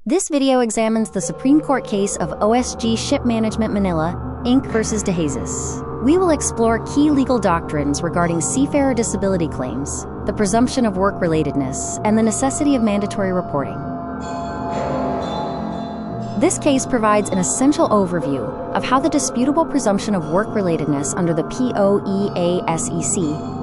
This video examines the Supreme Court case of OSG Shipmanagement Manila, Inc. versus DeJesus. We will explore key legal doctrines regarding seafarer disability claims, the presumption of work-relatedness, and the necessity of mandatory reporting. This case provides an essential overview of how the disputable presumption of work-relatedness under the OESEC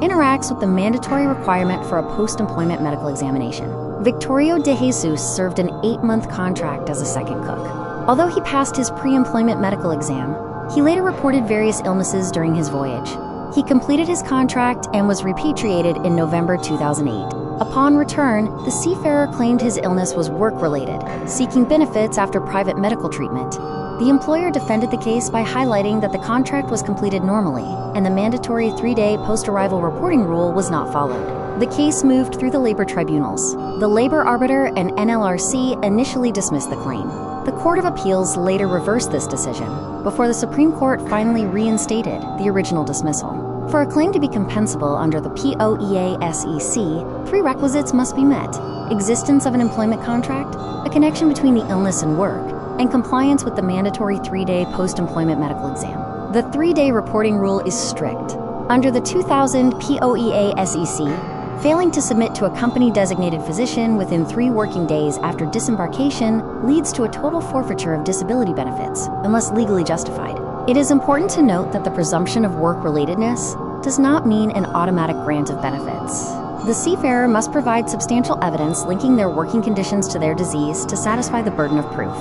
interacts with the mandatory requirement for a post-employment medical examination. Victorio DeJesus served an 8-month contract as a second cook. Although he passed his pre-employment medical exam, he later reported various illnesses during his voyage. He completed his contract and was repatriated in November 2008. Upon return, the seafarer claimed his illness was work-related, seeking benefits after private medical treatment. The employer defended the case by highlighting that the contract was completed normally, and the mandatory 3-day post-arrival reporting rule was not followed. The case moved through the labor tribunals. The labor arbiter and NLRC initially dismissed the claim. The Court of Appeals later reversed this decision, before the Supreme Court finally reinstated the original dismissal. For a claim to be compensable under the OESEC, prerequisites must be met: existence of an employment contract, a connection between the illness and work, and compliance with the mandatory 3-day post-employment medical exam. The 3-day reporting rule is strict. Under the 2000 OESEC, failing to submit to a company-designated physician within 3 working days after disembarkation leads to a total forfeiture of disability benefits, unless legally justified. It is important to note that the presumption of work-relatedness does not mean an automatic grant of benefits. The seafarer must provide substantial evidence linking their working conditions to their disease to satisfy the burden of proof.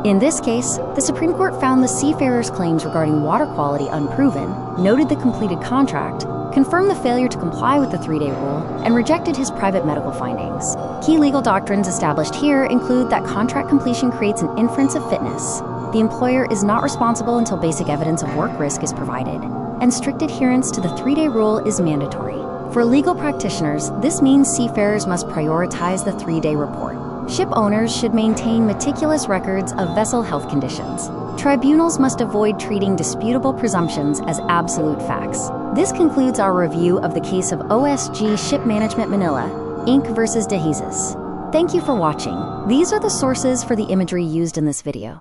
In this case, the Supreme Court found the seafarer's claims regarding water quality unproven, noted the completed contract, confirmed the failure to comply with the 3-day rule, and rejected his private medical findings. Key legal doctrines established here include that contract completion creates an inference of fitness, the employer is not responsible until basic evidence of work risk is provided, and strict adherence to the 3-day rule is mandatory. For legal practitioners, this means seafarers must prioritize the 3-day report. Ship owners should maintain meticulous records of vessel health conditions. Tribunals must avoid treating disputable presumptions as absolute facts. This concludes our review of the case of OSG Shipmanagement Manila, Inc. versus DeJesus. Thank you for watching. These are the sources for the imagery used in this video.